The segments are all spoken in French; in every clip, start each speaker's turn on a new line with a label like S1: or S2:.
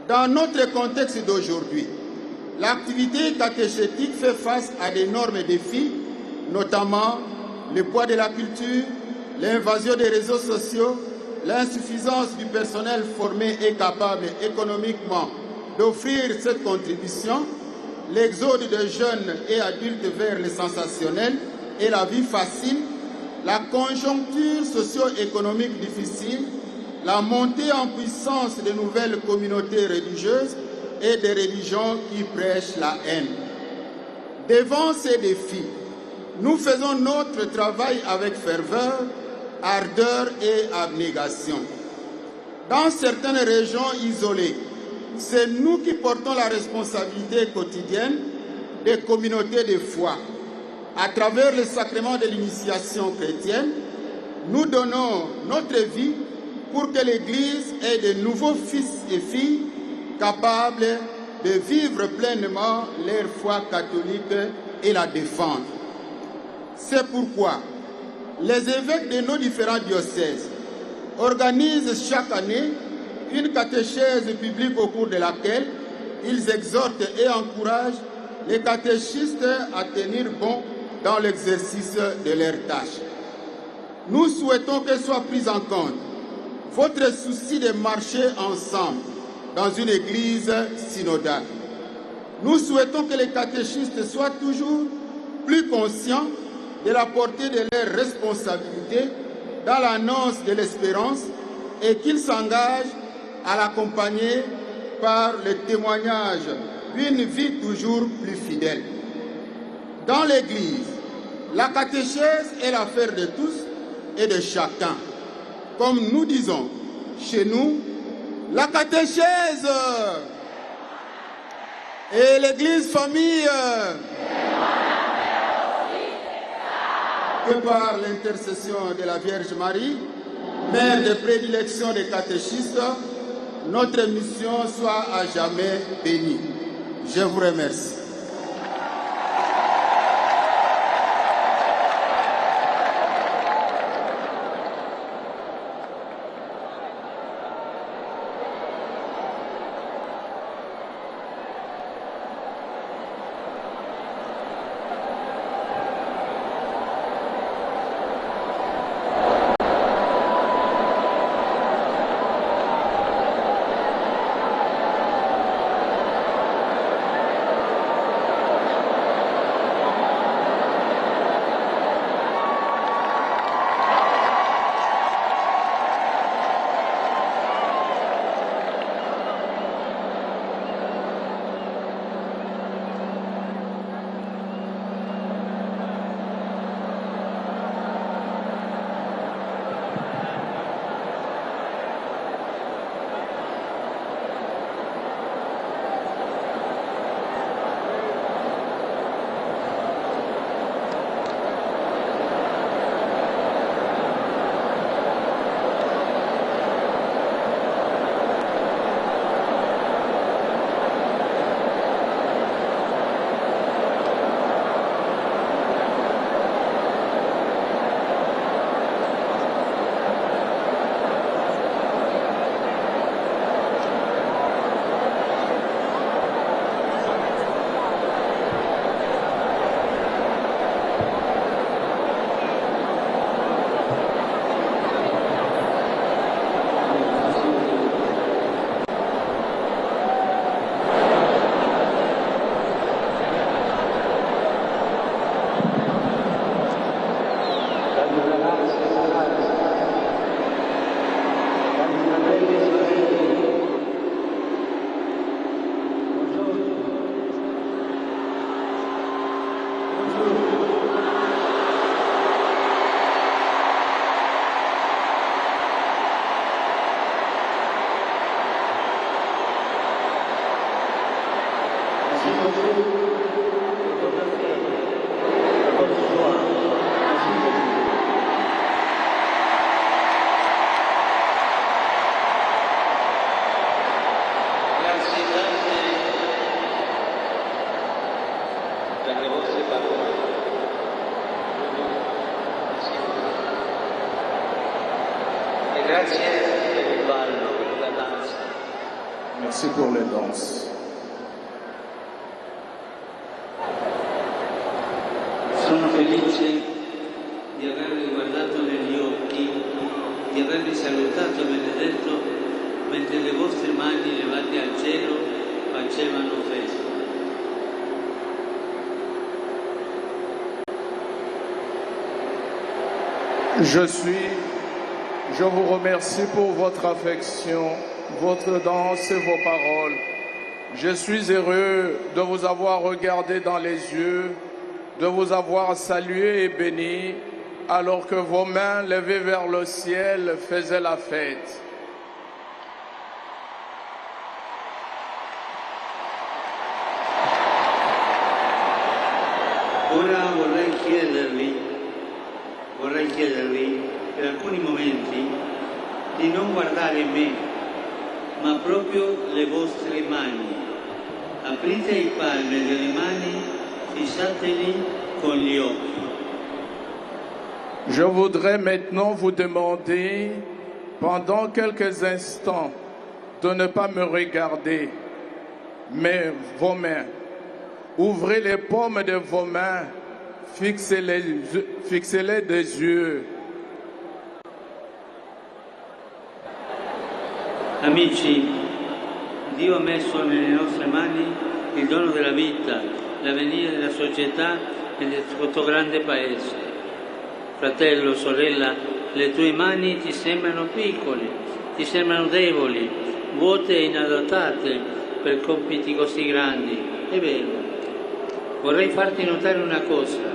S1: Dans notre contexte d'aujourd'hui, l'activité catéchétique fait face à d'énormes défis, notamment le poids de la culture, l'invasion des réseaux sociaux, l'insuffisance du personnel formé et capable économiquement d'offrir cette contribution, l'exode de jeunes et adultes vers le sensationnel et la vie facile, la conjoncture socio-économique difficile, la montée en puissance de nouvelles communautés religieuses et des religions qui prêchent la haine. Devant ces défis, nous faisons notre travail avec ferveur, ardeur et abnégation. Dans certaines régions isolées, c'est nous qui portons la responsabilité quotidienne des communautés de foi. À travers le sacrement de l'initiation chrétienne, nous donnons notre vie pour que l'Église ait de nouveaux fils et filles capables de vivre pleinement leur foi catholique et la défendre. C'est pourquoi les évêques de nos différents diocèses organisent chaque année une catéchèse publique au cours de laquelle ils exhortent et encouragent les catéchistes à tenir bon dans l'exercice de leurs tâches. Nous souhaitons que soit pris en compte votre souci de marcher ensemble dans une église synodale. Nous souhaitons que les catéchistes soient toujours plus conscients de la portée de leurs responsabilités dans l'annonce de l'espérance et qu'ils s'engagent à l'accompagner par le témoignage d'une vie toujours plus fidèle. Dans l'Église, la catéchèse est l'affaire de tous et de chacun. Comme nous disons chez nous, la catéchèse et l'Église famille, que par l'intercession de la Vierge Marie, mère de prédilection des catéchistes, notre mission soit à jamais bénie. Je vous remercie.
S2: Merci pour les danses.
S3: Sono felice di avervi guardato negli occhi, di avervi salutato e benedetto mentre le vostre mani levate al cielo facevano festa.
S2: Je vous remercie pour votre affection, votre danse et vos paroles. Je suis heureux de vous avoir regardé dans les yeux, de vous avoir salué et béni, alors que vos mains levées vers le ciel faisaient la fête.
S3: Ora vorrei chiedervi per alcuni momenti di non guardare me, ma proprio le vostre mani. Aprite i palmi delle mani, fissateli con gli occhi.
S2: Je voudrais maintenant vous demander, pendant quelques instants, de ne pas me regarder, mais vos mains. Ouvrez les paumes de vos mains, fixez-les des yeux.
S3: Amici, Dio ha messo nelle nostre mani il dono della vita, l'avvenire della società e del questo grande paese. Fratello, sorella, le tue mani ti sembrano piccole, ti sembrano deboli, vuote e inadattate per compiti così grandi. È vero. Vorrei farti notare una cosa.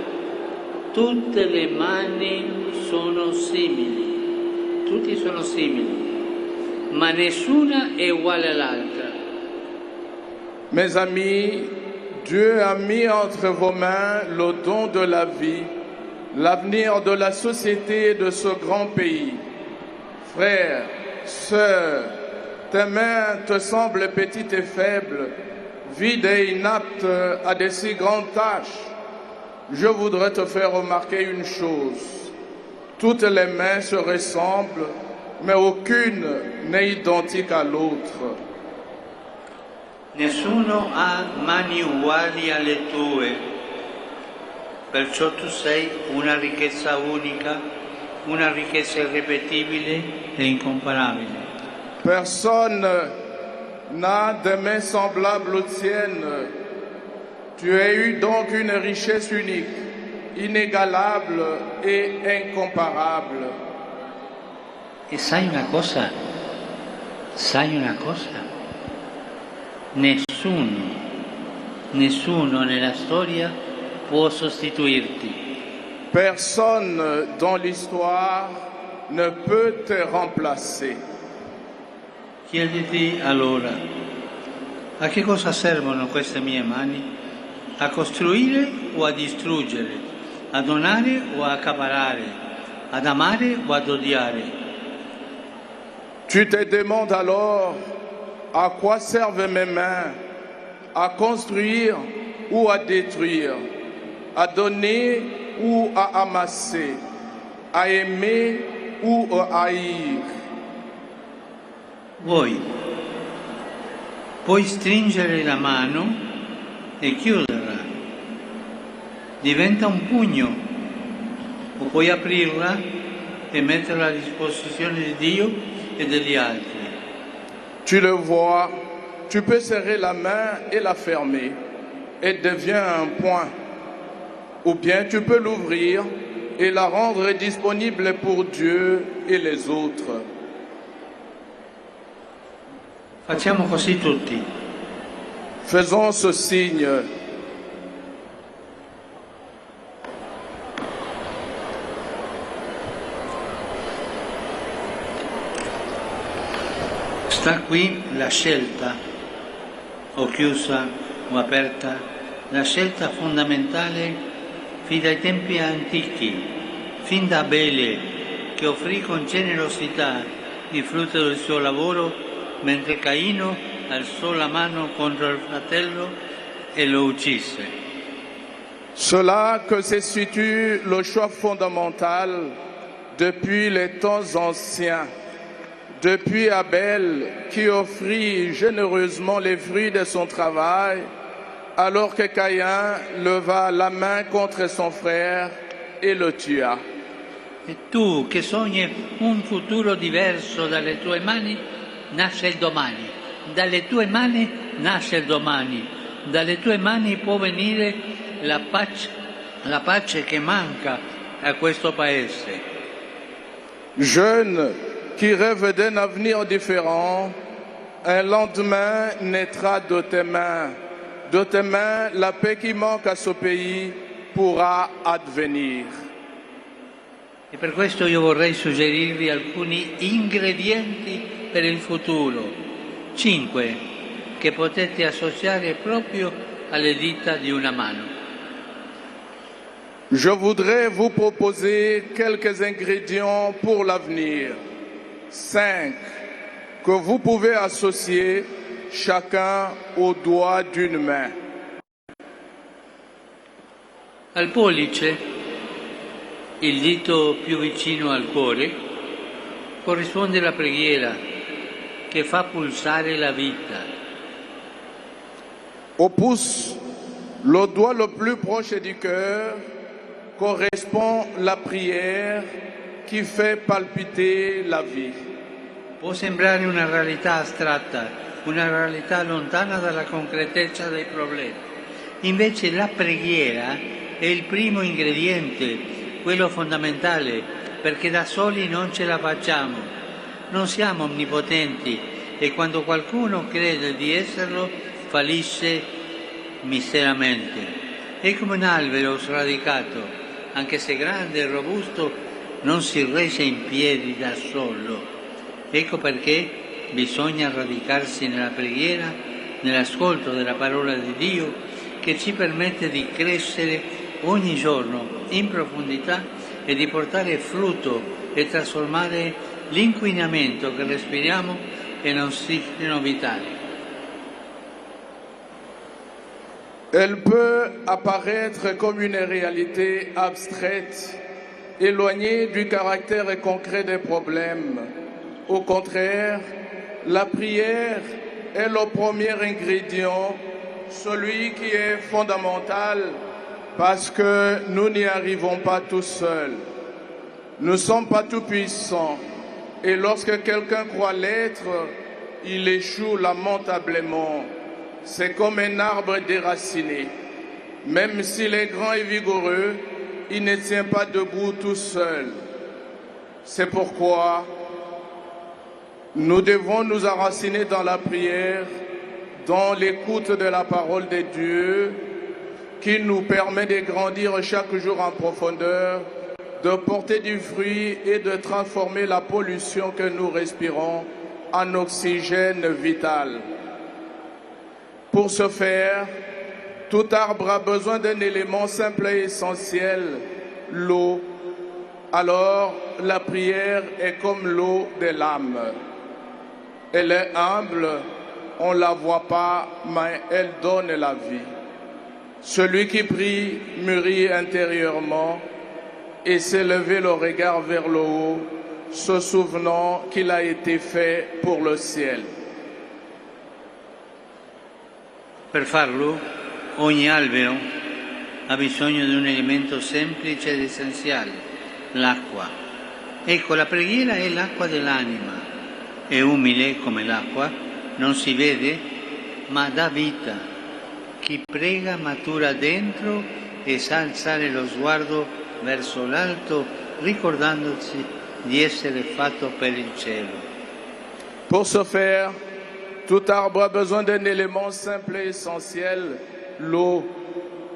S3: Tutte le mani sono simili. Tutti sono simili, ma nessuna è uguale all'altra.
S2: Mes amis, Dieu a mis entre vos mains le don de la vie, l'avenir de la société et de ce grand pays. Frères, sœurs, tes mains te semblent petites et faibles, vides et inaptes à de si grandes tâches. Je voudrais te faire remarquer une chose. Toutes les mains se ressemblent, mais aucune n'est identique à l'autre.
S3: Nessuno ha mani uguali alle tue, perciò tu sei una ricchezza unica, una ricchezza irripetibile e incomparabile.
S2: Personne n'a de mains semblables aux tiennes. Tu as eu donc une richesse unique, inégalable et incomparable.
S3: E sai una cosa? Sai una cosa? Nessuno nella storia può sostituirti.
S2: Personne dans l'histoire ne peut te remplacer.
S3: Chiediti allora, a che cosa servono queste mie mani? A costruire o a distruggere? A donare o a accaparare? Ad amare o ad odiare?
S2: Tu te demandes alors à quoi servent mes mains? À construire ou à détruire? À donner ou à amasser? À aimer ou à haïr?
S3: Puoi stringere la mano e chiuderla. Diventa un pugno. O puoi aprirla e metterla a disposizione di Dio e degli altri.
S2: Tu le vois, tu peux serrer la main et la fermer, et devient un point. Ou bien tu peux l'ouvrir et la rendre disponible pour Dieu et les autres.
S3: Facciamo così tutti.
S2: Faisons ce signe.
S3: Sta qui la scelta, o chiusa o aperta, la scelta fondamentale fin dai tempi antichi, fin da Abele, che offrì con generosità il frutto del suo lavoro, mentre Caino alzò la mano contro il fratello e lo uccise.
S2: Cela que se situe le choix fondamental depuis les temps anciens. Depuis Abel, qui offrit généreusement les fruits de son travail, alors que Caïn leva la main contre son frère e lo tua.
S3: E tu che sogni un futuro diverso dalle tue mani, nasce il domani. Dalle tue mani nasce il domani. Dalle tue mani può venire la pace che manca a questo paese.
S2: Jeune qui rêve d'un avenir différent, un lendemain naîtra de tes mains. De tes mains, la paix qui manque à ce pays pourra advenir.
S3: E per questo io vorrei suggerirvi alcuni ingredienti per il futuro, 5, che potete associare proprio alle dita di una mano.
S2: Je voudrais vous proposer quelques ingrédients pour l'avenir. 5 que vous pouvez associer chacun au doigt d'une main.
S3: Al pollice, il dito più vicino al cuore, corrisponde la preghiera che fa pulsare la vita.
S2: Au pouce, le doigt le plus proche du cœur, correspond la prière qui fait palpiter la vie.
S3: Può sembrare una realtà astratta, una realtà lontana dalla concretezza dei problemi. Invece la preghiera è il primo ingrediente, quello fondamentale, perché da soli non ce la facciamo. Non siamo onnipotenti e quando qualcuno crede di esserlo, fallisce miseramente. È come un albero sradicato, anche se grande e robusto, non si regge in piedi da solo. Ecco perché bisogna radicarsi nella preghiera, nell'ascolto della parola di Dio, che ci permette di crescere ogni giorno in profondità e di portare frutto e trasformare l'inquinamento che respiriamo in ossigeno vitale.
S2: Elle peut apparaître comme une réalité abstraite, éloignée du caractère concret des problèmes. Au contraire, la prière est le premier ingrédient, celui qui est fondamental parce que nous n'y arrivons pas tout seuls. Nous ne sommes pas tout puissants et lorsque quelqu'un croit l'être, il échoue lamentablement. C'est comme un arbre déraciné. Même s'il est grand et vigoureux, il ne tient pas debout tout seul. C'est pourquoi nous devons nous enraciner dans la prière, dans l'écoute de la parole de Dieu, qui nous permet de grandir chaque jour en profondeur, de porter du fruit et de transformer la pollution que nous respirons en oxygène vital. Pour ce faire, tout arbre a besoin d'un élément simple et essentiel, l'eau. Alors, la prière est comme l'eau de l'âme. Elle est humble, on ne la voit pas, mais elle donne la vie. Celui qui prie mûrit intérieurement et s'est levé le regard vers le haut, se souvenant qu'il a été fait pour le ciel.
S3: Per farlo, ogni albero ha bisogno di un elemento semplice ed essenziale, l'acqua. Ecco, la preghiera è l'acqua dell'anima. È umile come l'acqua, non si vede, ma dà vita. Chi prega matura dentro e sa alzare lo sguardo verso l'alto, ricordandosi di essere fatto per il cielo.
S2: Pour ce faire, tout arbre a besoin d'un élément simple et essentiel, l'eau.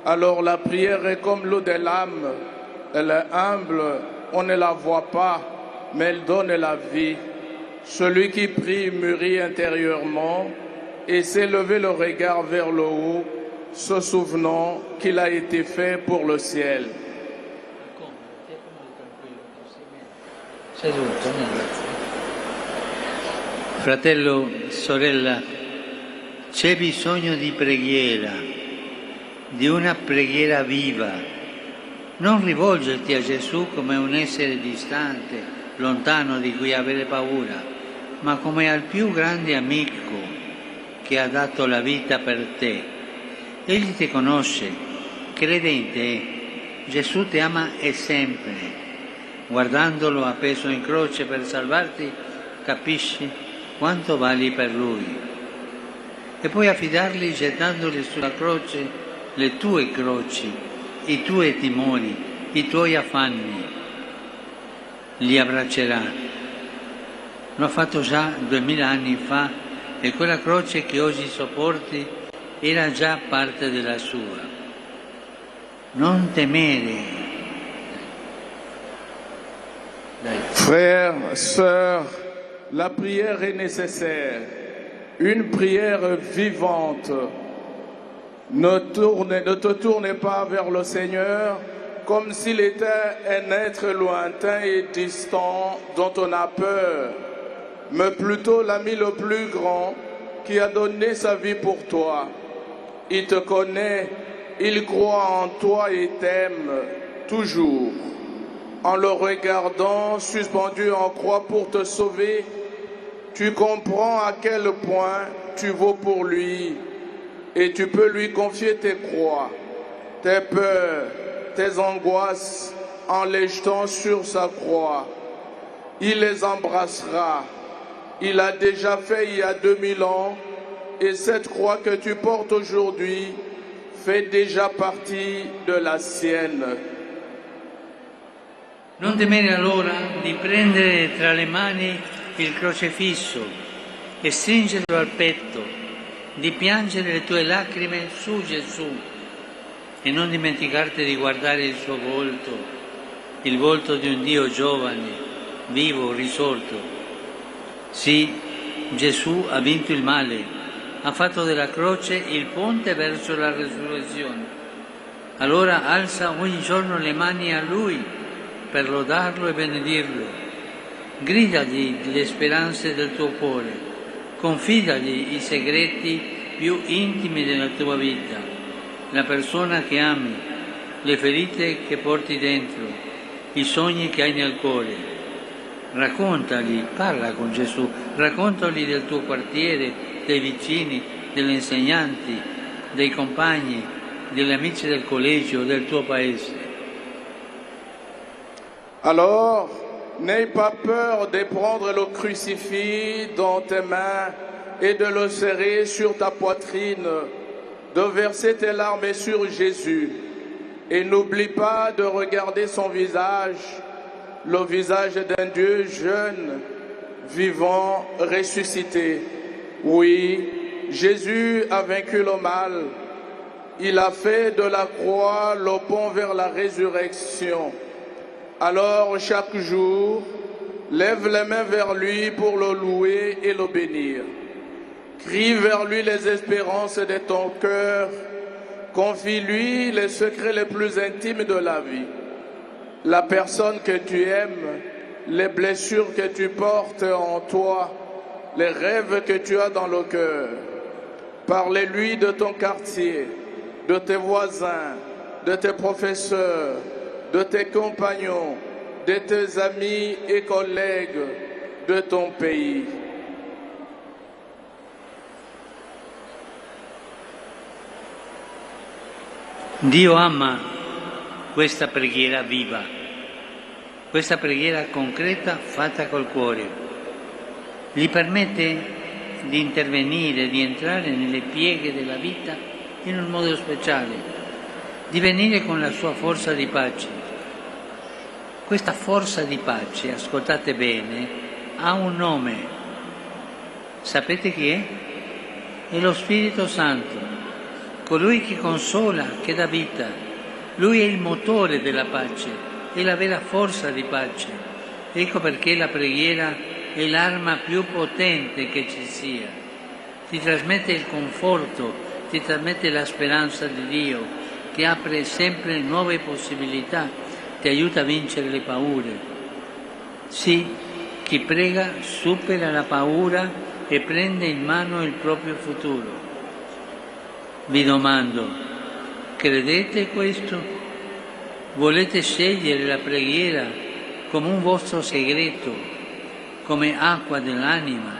S2: Alors la prière est comme l'eau de l'âme. Elle est humble, on ne la voit pas, mais elle donne la vie. Celui qui prie mûrit intérieurement et s'est levé le regard vers le haut, se souvenant qu'il a été fait pour le ciel.
S3: Fratello, sorella, c'è bisogno di preghiera, di una preghiera viva. Non rivolgerti a Gesù come un essere distante, lontano di cui avere paura, ma come al più grande amico che ha dato la vita per te. Egli ti conosce, crede in te. Gesù ti ama e sempre. Guardandolo appeso in croce per salvarti, capisci quanto vali per Lui. E puoi affidargli gettandogli sulla croce le tue croci, i tuoi timori, i tuoi affanni. Li abbraccerà. L'ho fatto già 2000 anni fa e quella croce che oggi sopporti era già parte della sua. Non temere.
S2: Frères, sœurs, la prière est nécessaire, une prière vivante. Ne te tourne pas vers le Seigneur comme s'il était un être lointain et distant dont on a peur, mais plutôt l'ami le plus grand qui a donné sa vie pour toi. Il te connaît, il croit en toi et t'aime toujours. En le regardant suspendu en croix pour te sauver, tu comprends à quel point tu vaux pour lui et tu peux lui confier tes croix, tes peurs, tes angoisses en les jetant sur sa croix. Il les embrassera. Il l'a déjà fait il y a 2000 ans et cette croix que tu portes aujourd'hui fait déjà partie de la sienne.
S3: Non temere allora di prendere tra le mani il crocefisso e stringerlo al petto, di piangere le tue lacrime su Gesù e non dimenticarti di guardare il suo volto, il volto di un Dio giovane, vivo, risorto. Sì, Gesù ha vinto il male, ha fatto della croce il ponte verso la resurrezione. Allora alza ogni giorno le mani a Lui per lodarlo e benedirlo. Gridagli le speranze del tuo cuore, confidagli i segreti più intimi della tua vita, la persona che ami, le ferite che porti dentro, i sogni che hai nel cuore. Raccontagli, parla con Gesù, raccontagli del tuo quartiere, dei vicini, degli insegnanti, dei compagni, degli amici del collegio, del tuo paese.
S2: Alors, n'aie pas peur de prendre le crucifix dans tes mains et de le serrer sur ta poitrine, de verser tes larmes sur Jésus. Et n'oublie pas de regarder son visage, le visage d'un Dieu jeune, vivant, ressuscité. Oui, Jésus a vaincu le mal. Il a fait de la croix le pont vers la résurrection. Alors, chaque jour, lève les mains vers lui pour le louer et le bénir. Crie vers lui les espérances de ton cœur. Confie-lui les secrets les plus intimes de la vie. La personne que tu aimes, les blessures que tu portes en toi, les rêves que tu as dans le cœur. Parlez-lui de ton quartier, de tes voisins, de tes professeurs, de tes compagnons, de tes amis et collègues, de ton pays.
S3: Dio ama questa preghiera viva, questa preghiera concreta fatta col cuore. Gli permette di intervenire, di entrare nelle pieghe della vita in un modo speciale, di venire con la sua forza di pace. Questa forza di pace, ascoltate bene, ha un nome. Sapete chi è? È lo Spirito Santo, colui che consola, che dà vita. Lui è il motore della pace, è la vera forza di pace. Ecco perché la preghiera è l'arma più potente che ci sia. Ti trasmette il conforto, ti trasmette la speranza di Dio, ti apre sempre nuove possibilità, ti aiuta a vincere le paure. Sì, chi prega supera la paura e prende in mano il proprio futuro. Vi domando, credete questo? Volete scegliere la preghiera come un vostro segreto, come acqua dell'anima,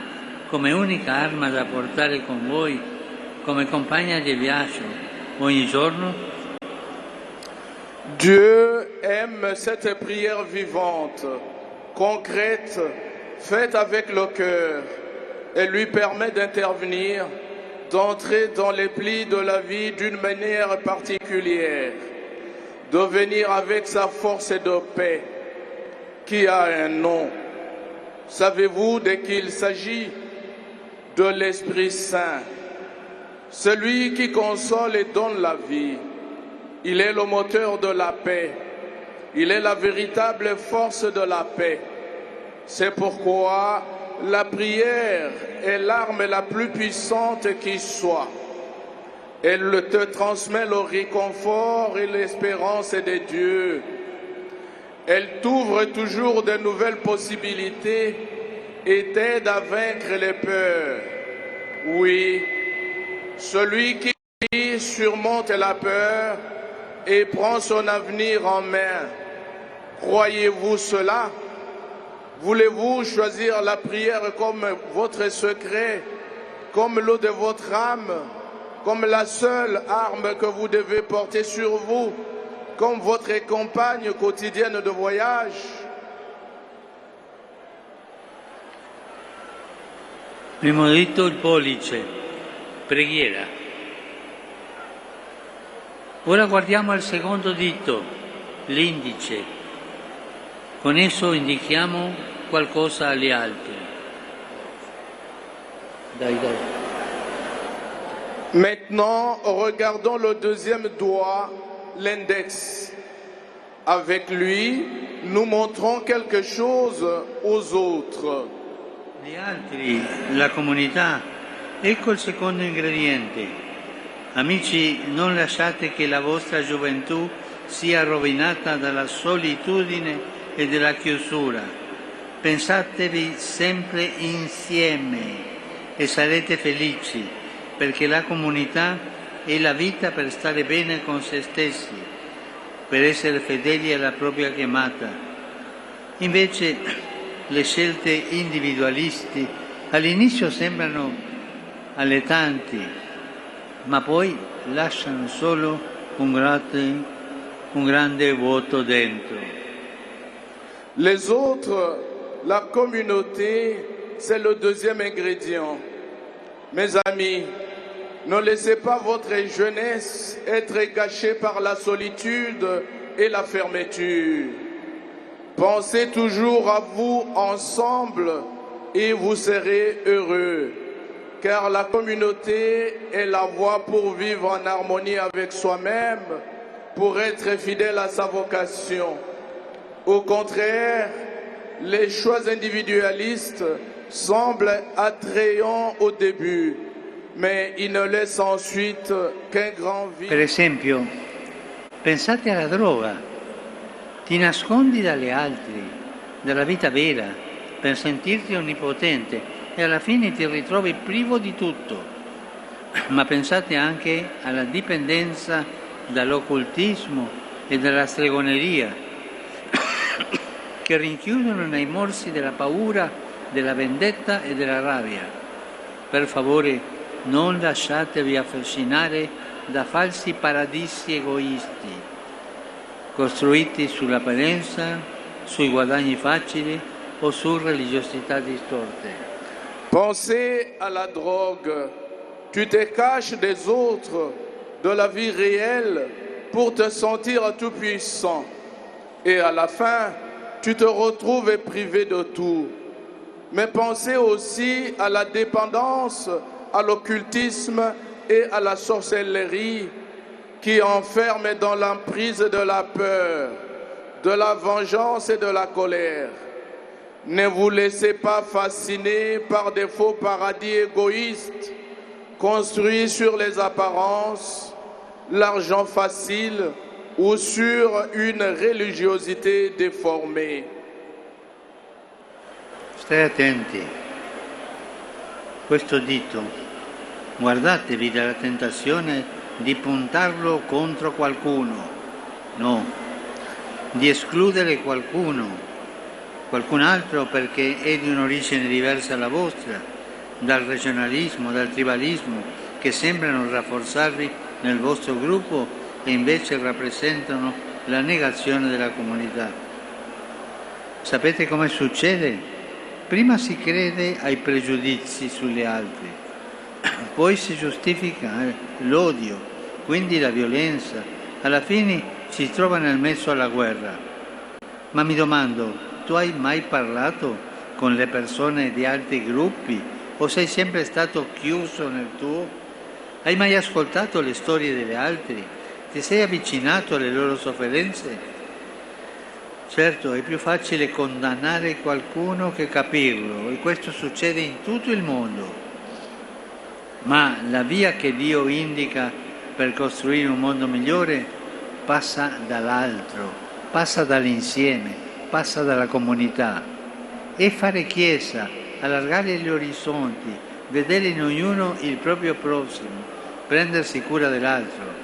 S3: come unica arma da portare con voi, come compagna di viaggio ogni giorno?
S2: Dieu aime cette prière vivante, concrète, faite avec le cœur, et lui permet d'intervenir, d'entrer dans les plis de la vie d'une manière particulière, de venir avec sa force de paix, qui a un nom. Savez-vous de qui il s'agit? De l'Esprit Saint, celui qui console et donne la vie. Il est le moteur de la paix. Il est la véritable force de la paix. C'est pourquoi la prière est l'arme la plus puissante qui soit. Elle te transmet le réconfort et l'espérance de Dieu. Elle t'ouvre toujours de nouvelles possibilités et t'aide à vaincre les peurs. Oui, celui qui surmonte la peur et prend son avenir en main. Croyez-vous cela? Voulez-vous choisir la prière comme votre secret, comme l'eau de votre âme, comme la seule arme que vous devez porter sur vous, comme votre compagne quotidienne de voyage?
S3: Primo dito il pollice, preghiera. Ora guardiamo al secondo dito, l'indice. Con esso indichiamo qualcosa agli altri. Dai.
S2: Maintenant, regardons le deuxième doigt, l'index. Avec lui, nous montrons quelque chose aux autres.
S3: Gli altri, la comunità, ecco il secondo ingrediente. Amici, non lasciate che la vostra gioventù sia rovinata dalla solitudine e dalla chiusura. Pensatevi sempre insieme e sarete felici, perché la comunità è la vita per stare bene con se stessi, per essere fedeli alla propria chiamata. Invece le scelte individualisti all'inizio sembrano allettanti, ma poi lasciano solo un grande vuoto dentro.
S2: Les autres, la communauté, c'est le deuxième ingrédient. Mes amis, ne laissez pas votre jeunesse être gâchée par la solitude et la fermeture. Pensez toujours à vous ensemble et vous serez heureux, car la communauté est la voie pour vivre en harmonie avec soi-même, pour être fidèle à sa vocation. Au contraire, les choix individualistes semblent attrayants au début, mais ils ne laissent ensuite qu'un grand vide.
S3: Per esempio, pensate alla droga. Ti nascondi dagli altri, dalla vita vera, per sentirti onnipotente e alla fine ti ritrovi privo di tutto. Ma pensate anche alla dipendenza dall'occultismo e dalla stregoneria, che rinchiudono nei morsi della paura, della vendetta e della rabbia. Per favore, non lasciatevi affascinare da falsi paradisi egoisti, costruiti sull'apparenza, sui guadagni facili o su religiosità distorte.
S2: Pensez à la drogue. Tu te caches des autres, de la vie réelle, pour te sentir tout puissant. Et à la fin, tu te retrouves privé de tout. Mais pensez aussi à la dépendance, à l'occultisme et à la sorcellerie, qui enferme dans l'emprise de la peur, de la vengeance et de la colère. Ne vous laissez pas fasciner par des faux paradis égoïstes, construits sur les apparences, l'argent facile ou sur une religiosité déformée.
S3: State attenti. Questo dito, guardatevi dalla tentazione di puntarlo contro qualcuno, no, di escludere qualcuno qualcun altro perché è di un'origine diversa dalla vostra, dal regionalismo, dal tribalismo, che sembrano rafforzarvi nel vostro gruppo e invece rappresentano la negazione della comunità. Sapete come succede? Prima si crede ai pregiudizi sugli altri, poi si giustifica l'odio, quindi la violenza. Alla fine si trova nel mezzo alla guerra. Ma mi domando, tu hai mai parlato con le persone di altri gruppi o sei sempre stato chiuso nel tuo? Hai mai ascoltato le storie degli altri? Ti sei avvicinato alle loro sofferenze? Certo, è più facile condannare qualcuno che capirlo e questo succede in tutto il mondo. Ma la via che Dio indica per costruire un mondo migliore passa dall'altro, passa dall'insieme, passa dalla comunità. E fare chiesa, allargare gli orizzonti, vedere in ognuno il proprio prossimo, prendersi cura dell'altro.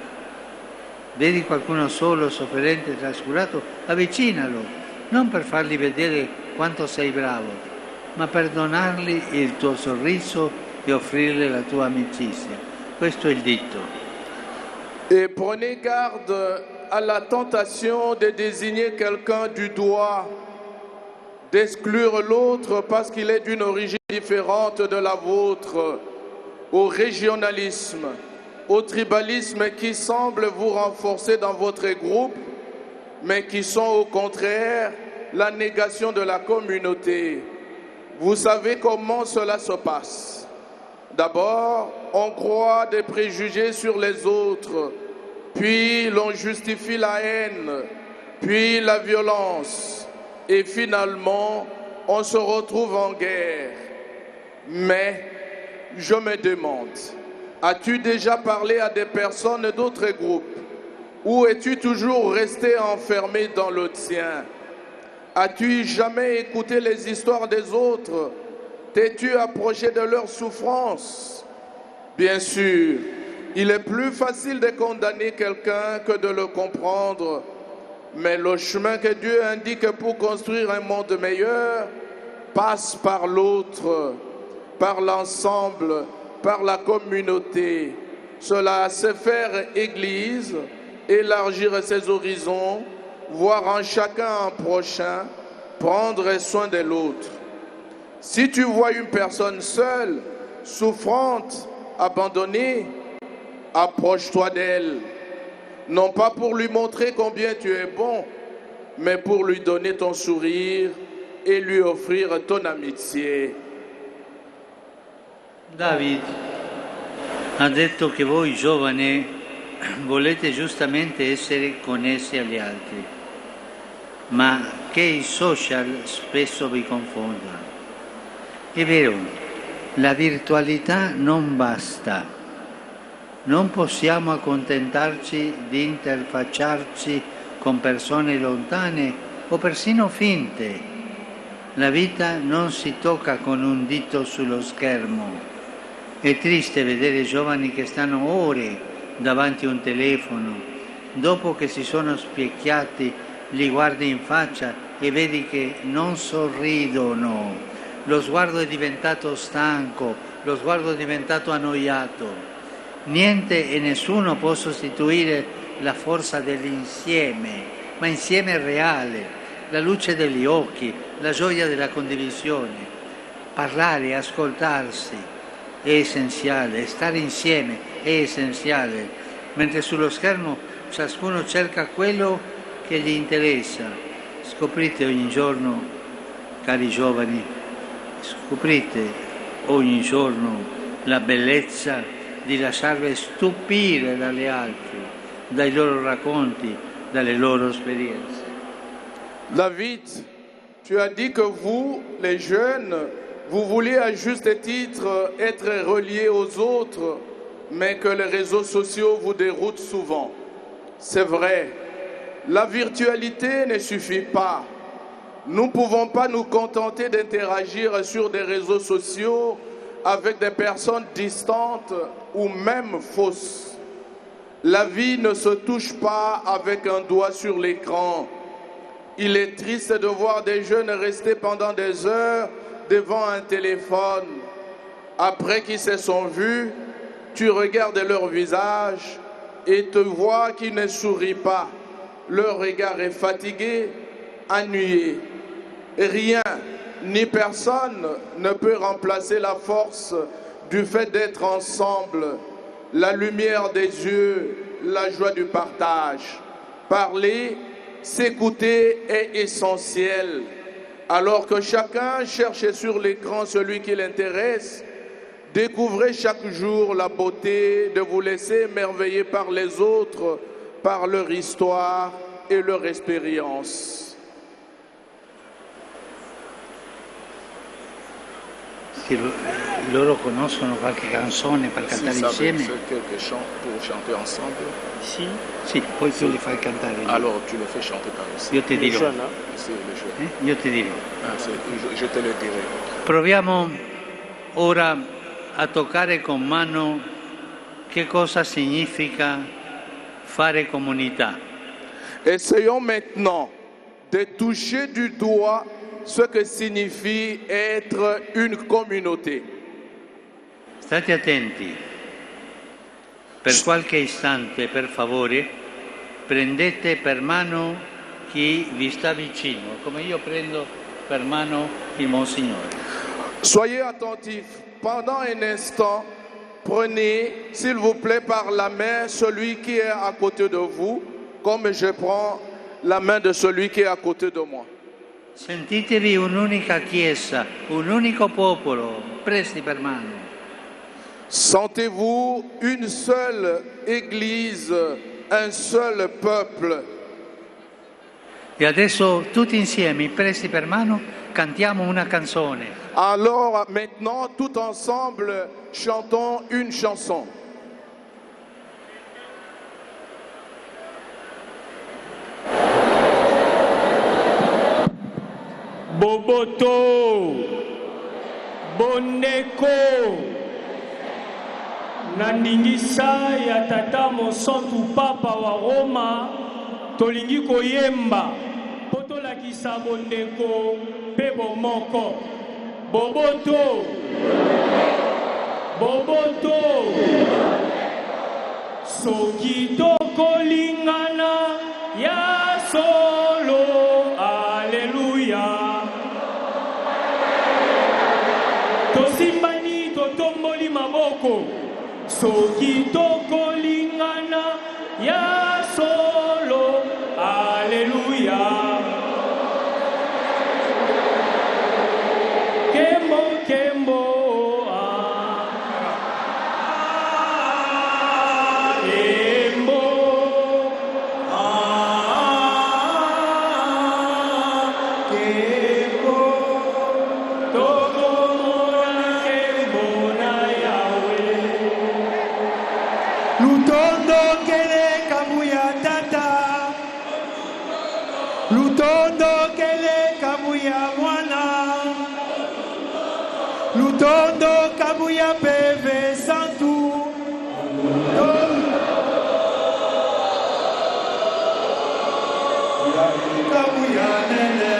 S3: Vedi qualcuno solo, sofferente, trascurato, avvicinalo, non per fargli vedere quanto sei bravo, ma per donargli il tuo sorriso e offrirgli la tua amicizia. Questo è il dito.
S2: Et prenez garde à la tentation de désigner quelqu'un du doigt, d'exclure l'autre parce qu'il est d'une origine différente de la vôtre, au régionalisme, au tribalisme qui semble vous renforcer dans votre groupe, mais qui sont au contraire la négation de la communauté. Vous savez comment cela se passe. D'abord, on croit des préjugés sur les autres, puis l'on justifie la haine, puis la violence, et finalement, on se retrouve en guerre. Mais je me demande, as-tu déjà parlé à des personnes d'autres groupes? Ou es-tu toujours resté enfermé dans le tien? As-tu jamais écouté les histoires des autres? T'es-tu approché de leurs souffrances? Bien sûr, il est plus facile de condamner quelqu'un que de le comprendre, mais le chemin que Dieu indique pour construire un monde meilleur passe par l'autre, par l'ensemble, par la communauté. Cela c'est faire Église, élargir ses horizons, voir en chacun un prochain, prendre soin de l'autre. Si tu vois une personne seule, souffrante, abandonnée, approche-toi d'elle, non pas pour lui montrer combien tu es bon, mais pour lui donner ton sourire et lui offrir ton amitié.
S3: David ha detto che voi giovani volete giustamente essere connessi agli altri, ma che i social spesso vi confondono. È vero, la virtualità non basta, non possiamo accontentarci di interfacciarci con persone lontane o persino finte. La vita non si tocca con un dito sullo schermo. È triste vedere giovani che stanno ore davanti a un telefono, dopo che si sono specchiati li guardi in faccia e vedi che non sorridono. Lo sguardo è diventato stanco, lo sguardo è diventato annoiato. Niente e nessuno può sostituire la forza dell'insieme, ma insieme reale, la luce degli occhi, la gioia della condivisione. Parlare, ascoltarsi è essenziale, stare insieme è essenziale, mentre sullo schermo ciascuno cerca quello che gli interessa. Scoprite ogni giorno, cari giovani, scoprite ogni giorno la bellezza di lasciarvi stupire dagli altri, dai loro racconti, dalle loro esperienze.
S2: David, tu as dit que vous, les jeunes, vous voulez à juste titre être reliés aux autres, mais que les réseaux sociaux vous déroutent souvent. C'est vrai, la virtualité ne suffit pas. Nous ne pouvons pas nous contenter d'interagir sur des réseaux sociaux avec des personnes distantes ou même fausses. La vie ne se touche pas avec un doigt sur l'écran. Il est triste de voir des jeunes rester pendant des heures devant un téléphone. Après qu'ils se sont vus, tu regardes leur visage et te vois qu'ils ne sourient pas. Leur regard est fatigué, ennuyé. Rien ni personne ne peut remplacer la force du fait d'être ensemble, la lumière des yeux, la joie du partage. Parler, s'écouter est essentiel. Alors que chacun cherche sur l'écran celui qui l'intéresse, découvrez chaque jour la beauté de vous laisser émerveiller par les autres, par leur histoire et leur expérience.
S4: Sì, loro conoscono qualche canzone per cantare insieme?
S2: Quelques chants pour chanter ensemble.
S4: Sì, sì, poi tu li fai cantare.
S2: Alors tu le fais chanter par ici.
S4: Io ti dirò.
S2: C'est le jeu.
S4: Io ti dirò.
S2: Je te le dirai.
S4: Proviamo ora a toccare con mano che cosa significa fare comunità.
S2: Essayons maintenant de toucher du doigt ce que signifie être une communauté.
S4: State attenti. Per qualche istante, per favore, prendete per mano chi vi sta vicino, come io prendo per mano il Monsignore.
S2: Soyez attentifs. Pendant un instant, prenez, s'il vous plaît, par la main celui qui est à côté de vous, comme je prends la main de celui qui est à côté de moi.
S4: Sentitevi un'unica chiesa, un unico popolo, presi per mano.
S2: Sentez-vous une seule église, un seul peuple.
S4: E adesso tutti insieme, presi per mano, cantiamo una canzone.
S2: Alors maintenant, tout ensemble, chantons une chanson.
S5: Boboto, Boneko, Nandingisa ya tata mosantu papa wa Roma, tolingi koyemba, potolakisa bondeko pe bomoko. Boboto, Boboto, soki tokolingana ya solo, Alléluia. Tosimbani totomboli maboko, soki tokolingana ya solo, Alléluia. Kembo, kembo, kembo, kembo, tokomona kembo na Yahweh. Lutondo kele kabuya tata, Lutondo kele kabuya mwana, Lutondo kabuya peve santu, kabuya nene.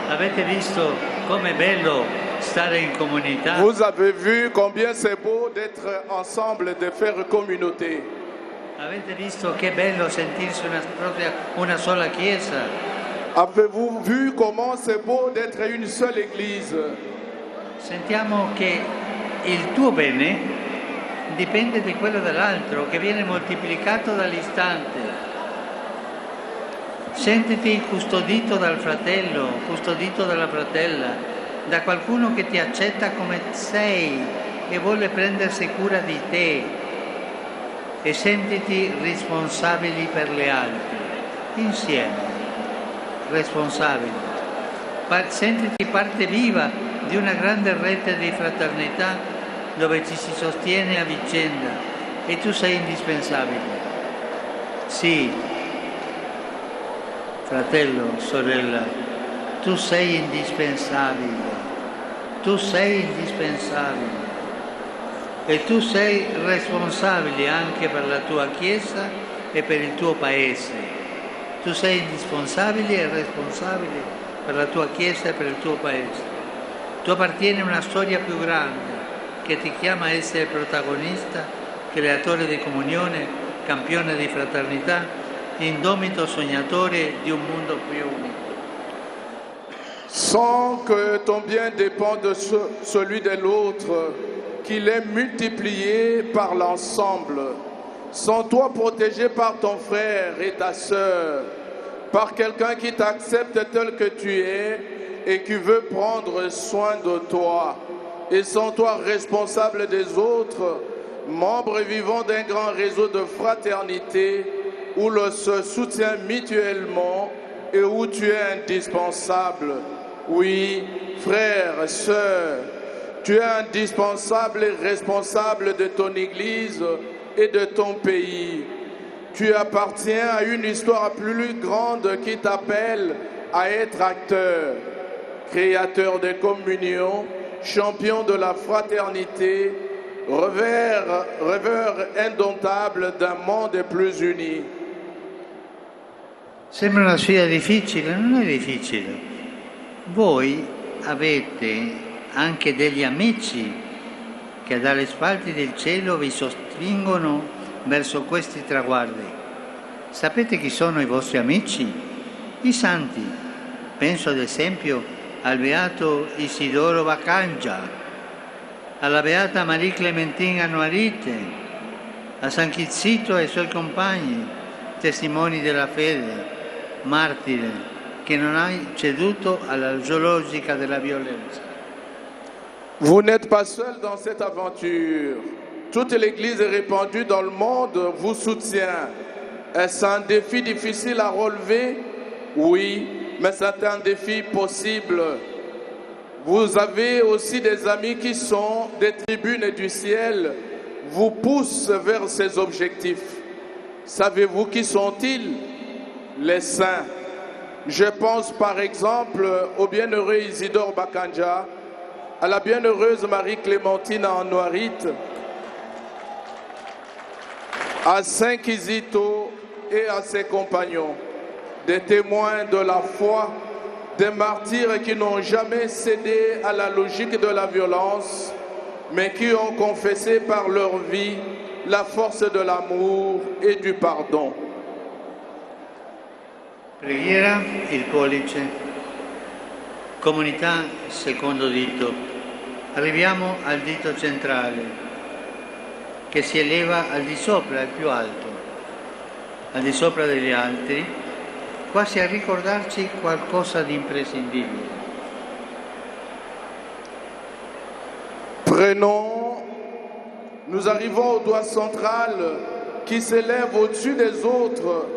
S4: Avete visto com'è bello stare in comunità?
S2: Vous avez vu combien c'est beau d'être ensemble, de faire communauté.
S4: Avete visto che bello sentirsi una sola chiesa?
S2: Avez-vous vu comment c'est beau d'être une seule église?
S4: Sentiamo che il tuo bene dipende da quello dell'altro, che viene moltiplicato dall'istante. Sentiti custodito dal fratello, custodito dalla fratella, da qualcuno che ti accetta come sei e vuole prendersi cura di te. E sentiti responsabili per le altre, insieme, responsabili. Sentiti parte viva di una grande rete di fraternità dove ci si sostiene a vicenda e tu sei indispensabile. Sì, fratello, sorella, tu sei indispensabile. Tu sei indispensabile. E tu sei responsabile anche per la tua Chiesa e per il tuo Paese. Tu sei indispensabile e responsabile per la tua Chiesa e per il tuo Paese. Tu appartieni a una storia più grande che ti chiama a essere protagonista, creatore di comunione, campione di fraternità, indomito sognatore di un mondo più unico.
S2: Sans que ton bien dépend de celui de l'autre, qu'il est multiplié par l'ensemble. Sans toi protégé par ton frère et ta sœur, par quelqu'un qui t'accepte tel que tu es et qui veut prendre soin de toi. Et sans toi responsable des autres, membre vivant d'un grand réseau de fraternité où l'on se soutient mutuellement et où tu es indispensable. Oui, frère, sœur, tu es indispensable et responsable de ton Église et de ton pays. Tu appartiens à une histoire plus grande qui t'appelle à être acteur, créateur de communion, champion de la fraternité, rêveur indomptable d'un monde plus uni.
S4: Sembra una sfida difficile, non è difficile. Voi avete anche degli amici che dalle spalle del cielo vi sospingono verso questi traguardi. Sapete chi sono i vostri amici? I santi. Penso ad esempio al beato Isidoro Baccangia, alla beata Marie Clementine Anuarite, a San Chizzito e ai suoi compagni, testimoni della fede, martire, che non hai ceduto alla logica della violenza.
S2: Vous n'êtes pas seul dans cette aventure. Toute l'Église répandue dans le monde vous soutient. Est-ce un défi difficile à relever? Oui, mais c'est un défi possible. Vous avez aussi des amis qui sont des tribunes du ciel, vous poussent vers ces objectifs. Savez-vous qui sont-ils? Les saints. Je pense par exemple au bienheureux Isidore Baccangia, à la bienheureuse Marie-Clémentine Anuarite, à Saint Kizito et à ses compagnons, des témoins de la foi, des martyrs qui n'ont jamais cédé à la logique de la violence, mais qui ont confessé par leur vie la force de l'amour et du pardon.
S4: Preghiera, il pollice, comunità, secondo dito. Arriviamo al dito centrale, che si eleva al di sopra, il più alto, al di sopra degli altri, quasi a ricordarci qualcosa di imprescindibile.
S2: Prenons, nous arrivons au doigt central qui s'élève au-dessus des autres,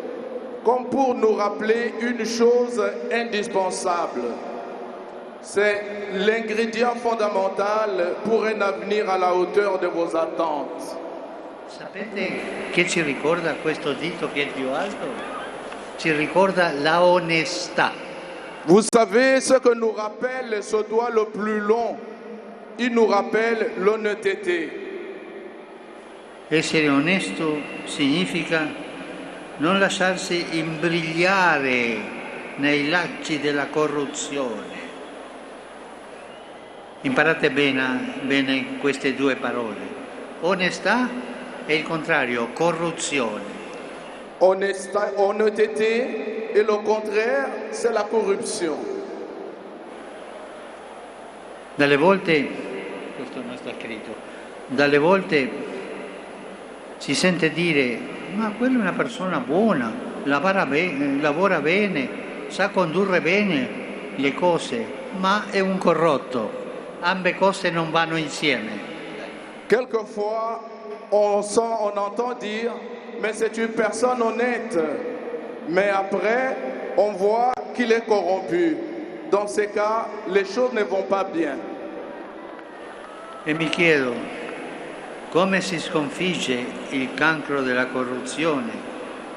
S2: comme pour nous rappeler une chose indispensable. C'est l'ingrédient fondamental pour un avenir à la hauteur de vos attentes.
S4: Sapete che ci ricorda questo dito che è il più alto? Ci ricorda la onestà.
S2: Vous savez ce que nous rappelle ce doigt le plus long? Il nous rappelle l'honnêteté.
S4: Essere onesto significa non lasciarsi imbrigliare nei lacci della corruzione. Imparate bene queste due parole. Onestà e il contrario, corruzione.
S2: Honnêteté et le contraire, c'est la corruption.
S4: Dalle volte, questo non sta scritto, dalle volte si sente dire ma quella è una persona buona, lavora bene, sa condurre bene le cose, ma è un corrotto. Ambe cose non vanno insieme.
S2: Quelquefois, on entend dire, mais c'est une personne honnête. Mais après, on voit qu'il est corrompu. Dans ces cas, les choses ne vont pas bien.
S4: E mi chiedo, Come si sconfigge il cancro della corruzione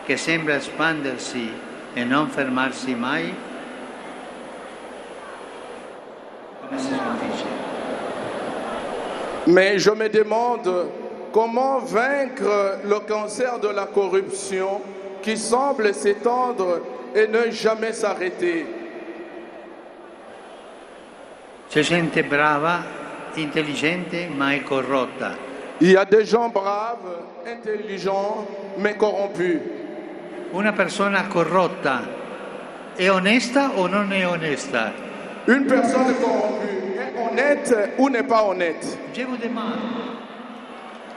S4: che sembra espandersi e non fermarsi mai? Come si sconfigge?
S2: Mais je me demande comment vaincre le cancer de la corruption qui semble s'étendre et ne jamais s'arrêter.
S4: C'è gente brava, intelligente, ma è corrotta.
S2: Il y a des gens braves, intelligents, mais corrompus.
S4: Una persona corrotta è onesta o non è onesta?
S2: Une personne corrompue est honnête ou n'est pas honnête?
S4: Je vous demande,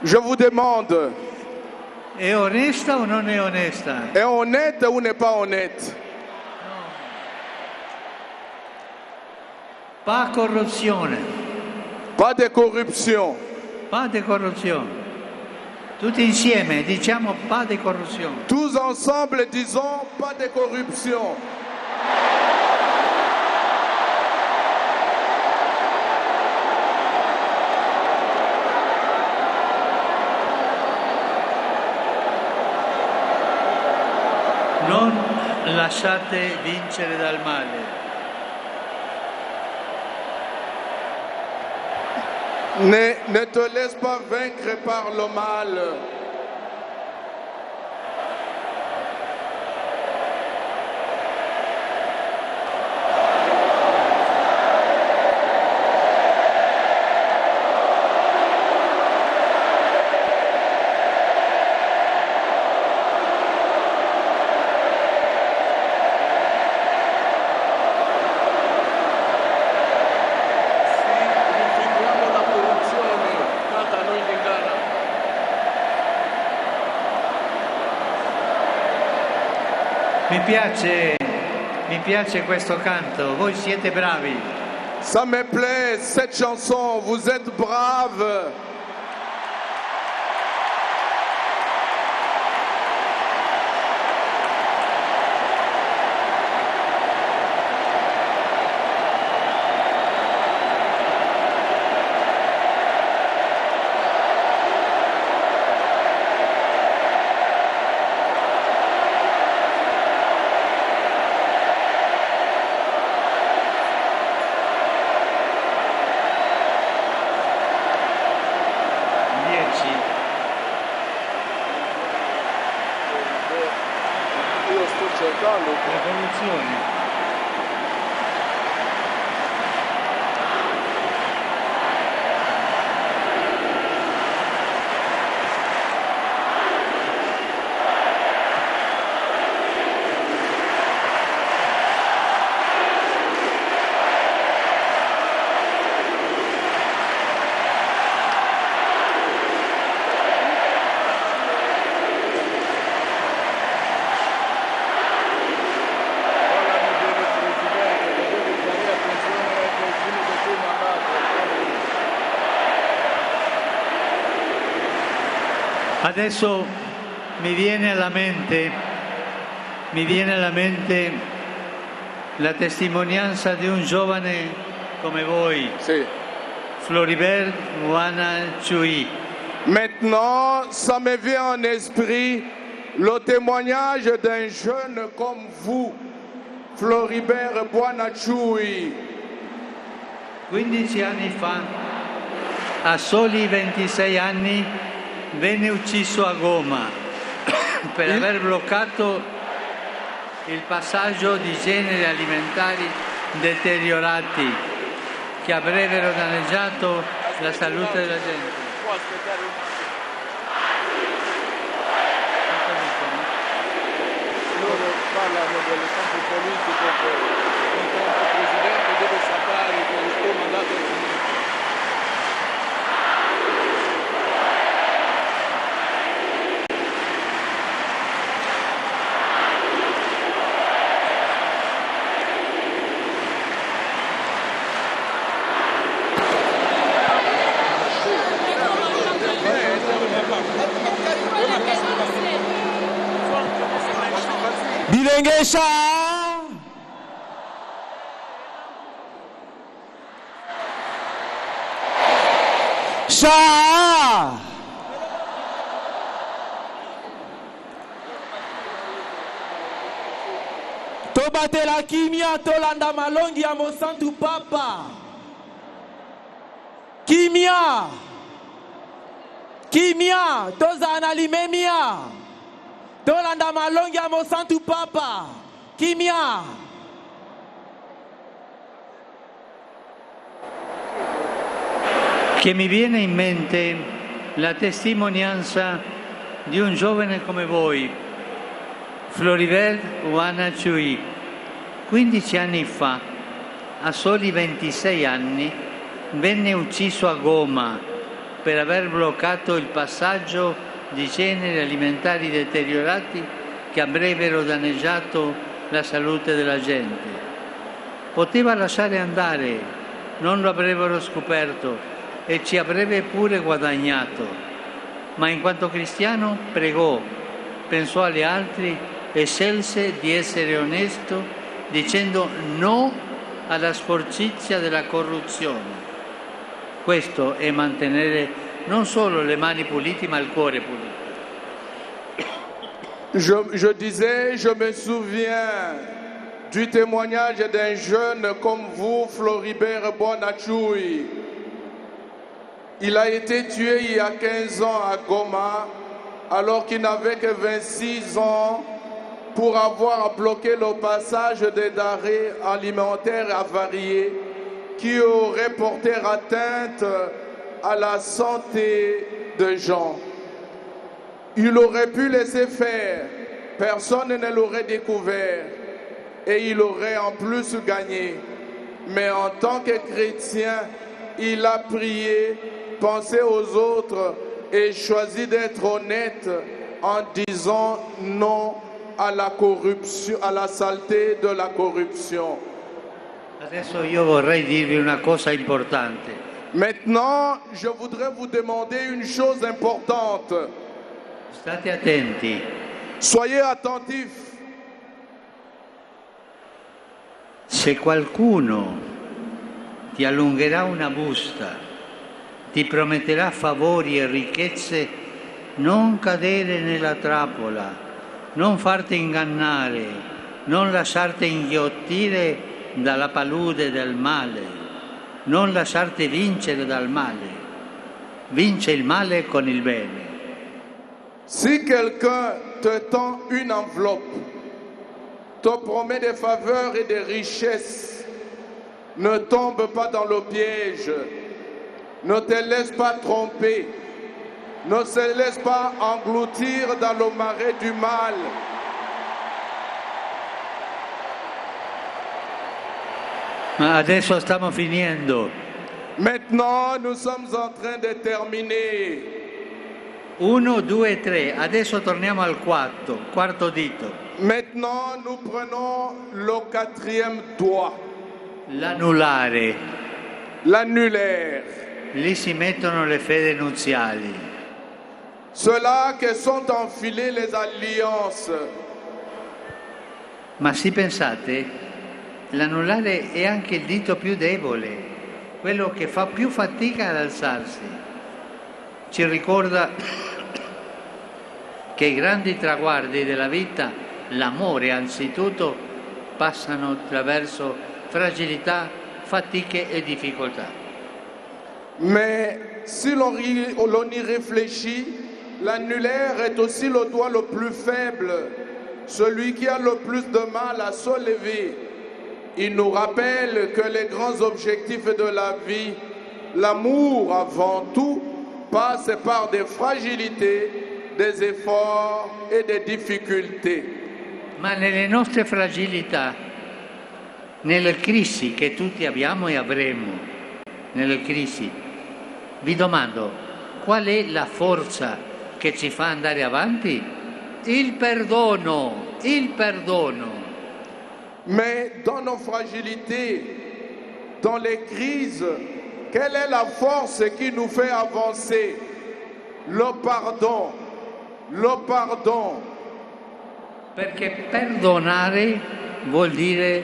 S2: Je vous demande,
S4: è onesta o non è onesta?
S2: est honnête ou n'est pas honnête?
S4: Pas corruzione,
S2: Pas de corruption.
S4: pas di corruzione. Tutti insieme diciamo pas di corruzione.
S2: Tous ensemble, disons, pas de corruption.
S4: Non lasciate vincere dal male.
S2: Ne te laisse pas vaincre par le mal.
S4: Mi piace questo canto, voi siete bravi.
S2: Ça me plaît, cette chanson, vous êtes braves.
S4: La corruzione. Adesso mi viene alla mente la testimonianza di un giovane come voi,
S2: Sí.
S4: Floribert Buonacciui.
S2: Maintenant, ça me vient en esprit le témoignage d'un jeune comme vous, Floribert Buonacciui.
S4: 15 anni fa, a soli 26 anni, venne ucciso a Goma per aver bloccato il passaggio di generi alimentari deteriorati che avrebbero danneggiato la salute della gente.
S2: Loro parlano delle campi politiche che il presidente deve sapere che il suo mandato è finito.
S5: Bilengesha. Sha. tobatela kimia tolanda malongi ya mosantu papa. Kimia kimia tozala na limemia tolanda malongi ya mosantu papa. Kimia.
S4: Che mi viene in mente la testimonianza di un giovane come voi, Floribert Wanachui. 15 anni fa, a soli 26 anni, venne ucciso a Goma per aver bloccato il passaggio di generi alimentari deteriorati che avrebbero danneggiato la salute della gente. Poteva lasciare andare, non lo avrebbero scoperto e ci avrebbe pure guadagnato, ma in quanto cristiano pregò, pensò agli altri e scelse di essere onesto dicendo no alla sporcizia della corruzione. Questo è mantenere non solo le mani pulite ma il cuore pulito.
S2: Je disais, je me souviens du témoignage d'un jeune comme vous, Floribert Wanachui. Il a été tué il y a 15 ans à Goma, alors qu'il n'avait que 26 ans, pour avoir bloqué le passage des denrées alimentaires avariées qui auraient porté atteinte à la santé des gens. Il aurait pu laisser faire, personne ne l'aurait découvert et il aurait en plus gagné. Mais en tant que chrétien, il a prié, pensé aux autres et choisi d'être honnête en disant non à la corruption, à la saleté de la corruption.
S4: Adesso io vorrei dirvi una cosa importante.
S2: Maintenant, je voudrais vous demander une chose importante.
S4: State attenti.
S2: Soyez attentifs.
S4: Se qualcuno ti allungherà una busta, ti prometterà favori e ricchezze, non cadere nella trappola, non farti ingannare, non lasciarti inghiottire dalla palude del male, non lasciarti vincere dal male. Vince il male con il bene.
S2: Si quelqu'un te tend une enveloppe, te promet des faveurs et des richesses, ne tombe pas dans le piège, ne te laisse pas tromper, ne se laisse pas engloutir dans le marais du mal.
S4: Ma adesso stiamo finendo.
S2: Maintenant, nous sommes en train de terminer.
S4: 1, 2, 3. Adesso torniamo al quarto dito.
S2: Maintenant, nous prenons le 4e doigt.
S4: L'anulare.
S2: L'annulaire.
S4: Lì si mettono le fede nuziali.
S2: Ceux-là che sont enfilés les alliances.
S4: Ma se pensate, l'anulare è anche il dito più debole, quello che fa più fatica ad alzarsi. Ci ricorda che i grandi traguardi della vita, l'amore anzitutto, passano attraverso fragilità, fatiche e difficoltà.
S2: Mais si l'on y réfléchit, l'annulaire est aussi le doigt le plus faible, celui qui a le plus de mal à se lever. Il nous rappelle que les grands objectifs de la vie, l'amour avant tout, passent par des fragilités, des efforts et des difficultés.
S4: Ma nelle nostre fragilità, nelle crisi che tutti abbiamo e avremo, nelle crisi, vi domando, qual è la forza che ci fa andare avanti? Il perdono, il perdono.
S2: Mais dans nos fragilités, dans les crises, quelle est la force qui nous fait avancer? Le pardon, le pardon.
S4: Perché perdonare vuol dire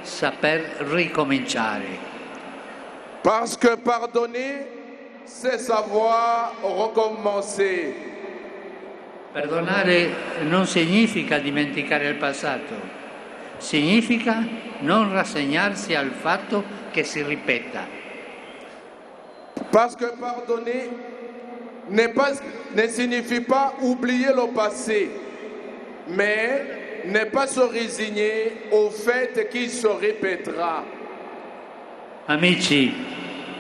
S4: saper ricominciare.
S2: Parce que pardonner, c'est savoir recommencer.
S4: Perdonare non significa dimenticare il passato, significa non rassegnarsi al fatto che si ripeta.
S2: Parce que pardonner ne signifie pas oublier le passé, mais ne pas se résigner au fait qu'il se répétera.
S4: Amici,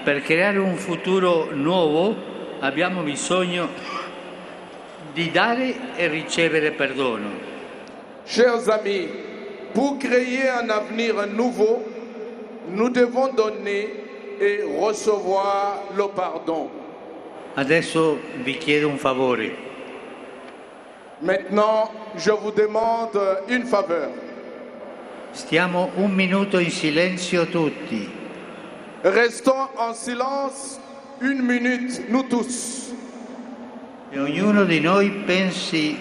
S4: per creare un futuro nuovo abbiamo bisogno di dare e ricevere perdono.
S2: Chers amis, pour créer un avenir nouveau, nous devons donner et recevoir le pardon.
S4: Adesso vi chiedo un favore.
S2: Maintenant, je vous demande une faveur.
S4: Stiamo un minuto in silenzio tutti.
S2: Restons en silence une minute, nous tous.
S4: E ognuno di noi pensi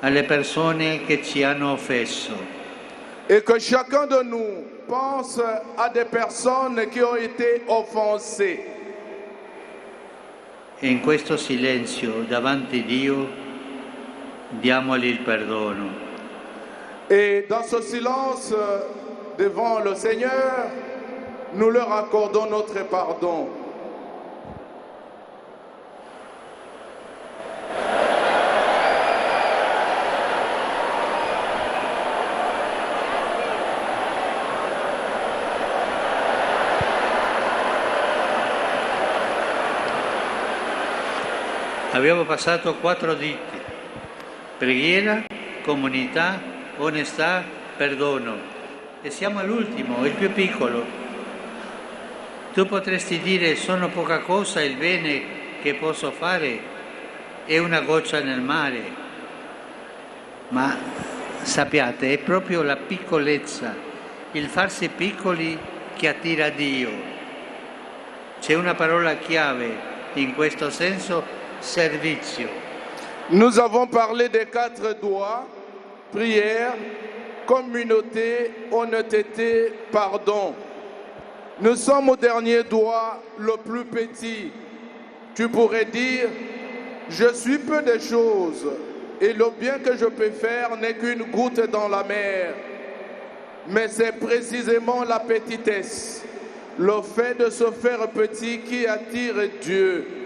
S4: alle persone che ci hanno offeso.
S2: Et que chacun de nous pense à des personnes qui ont été offensées.
S4: E in questo silenzio davanti a Dio diamogli il perdono.
S2: Et dans ce silence devant le Seigneur, nous leur accordons notre pardon.
S4: Abbiamo passato 4 diti: preghiera, comunità, onestà, perdono. E siamo all'ultimo, il più piccolo. Tu potresti dire: sono poca cosa, il bene che posso fare è una goccia nel mare. Ma sappiate, è proprio la piccolezza, il farsi piccoli che attira Dio. C'è una parola chiave in questo senso: servizio.
S2: Nous avons parlé des 4 doigts, prière, communauté, honnêteté, pardon. Nous sommes au dernier doigt, le plus petit. Tu pourrais dire, je suis peu de choses et le bien que je peux faire n'est qu'une goutte dans la mer. Mais c'est précisément la petitesse, le fait de se faire petit qui attire Dieu.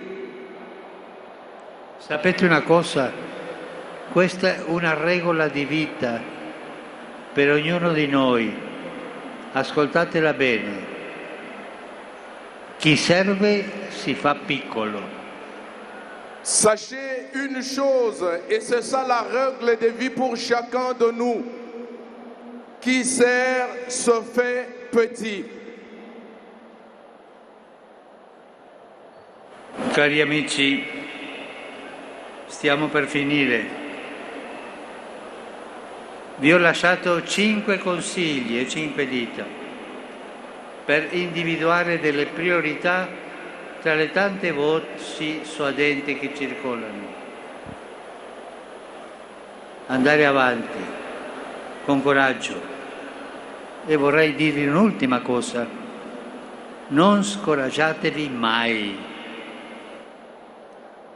S4: Sapete una cosa? Questa è una regola di vita per ognuno di noi. Ascoltatela bene. Chi serve si fa piccolo.
S2: Sachez une chose, et c'est ça la règle de vie pour chacun de nous. Qui sert se fait petit.
S4: Cari amici, stiamo per finire. Vi ho lasciato 5 consigli e 5 dita per individuare delle priorità tra le tante voci suadenti che circolano. Andare avanti con coraggio. E vorrei dirvi un'ultima cosa: non scoraggiatevi mai.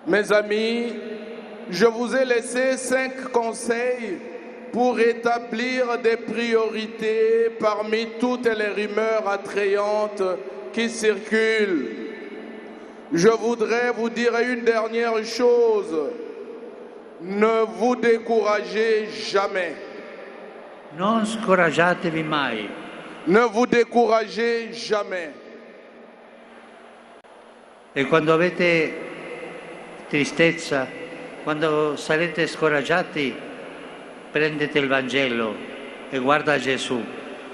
S2: Mes amis, je vous ai laissé 5 conseils pour établir des priorités parmi toutes les rumeurs attrayantes qui circulent. Je voudrais vous dire une dernière chose. Ne vous découragez jamais.
S4: Non scoraggiatevi mai.
S2: Ne vous découragez jamais.
S4: E quando avete tristezza, quando sarete scoraggiati, prendete il Vangelo e guarda Gesù,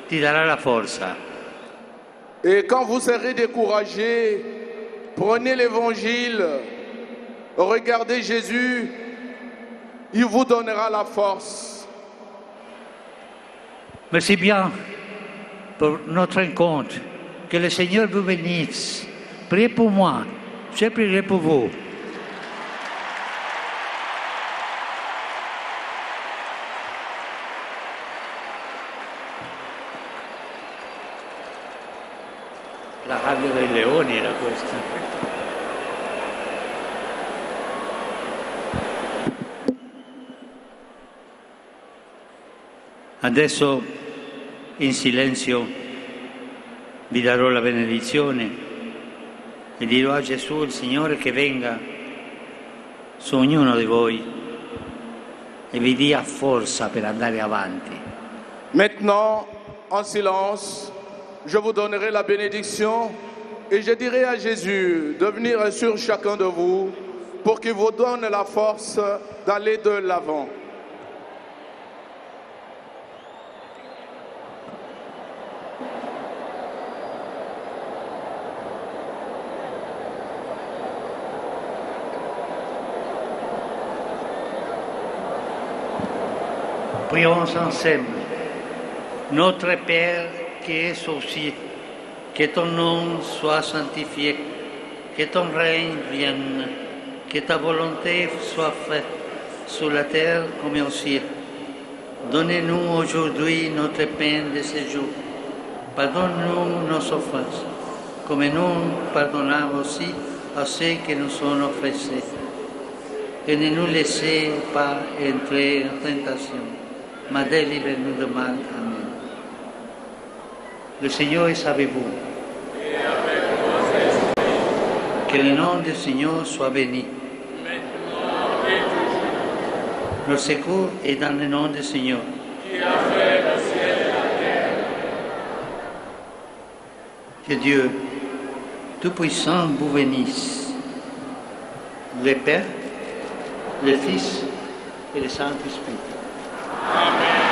S4: ti darà la forza.
S2: Et quand vous serez découragé, prenez l'évangile, regardez Jésus, il vous donnera la force.
S4: Merci bien pour notre rencontre. Que le Seigneur vous bénisse. Priez pour moi, je prierai pour vous. La rabbia dei leoni era questa. Adesso in silenzio vi darò la benedizione e dirò a Gesù, il Signore, che venga su ognuno di voi e vi dia forza per andare avanti.
S2: Maintenant, en silence, je vous donnerai la bénédiction et je dirai à Jésus de venir sur chacun de vous pour qu'il vous donne la force d'aller de l'avant.
S4: Prions ensemble. Notre Père qui es aux cieux, que ton nom soit sanctifié, que ton règne vienne, que ta volonté soit faite sur la terre comme au ciel. Donne-nous aujourd'hui notre pain de ce jour. Pardonne-nous nos offenses, comme nous pardonnons aussi à ceux qui nous ont offensés. Et ne nous laissez pas entrer en tentation, mais délivre-nous de mal. Amen. Le Seigneur est avec vous. Que le nom du Seigneur soit béni. Notre secours est dans le nom du Seigneur. Que Dieu Tout-Puissant vous bénisse, le Père, le Fils et le Saint-Esprit. Amen.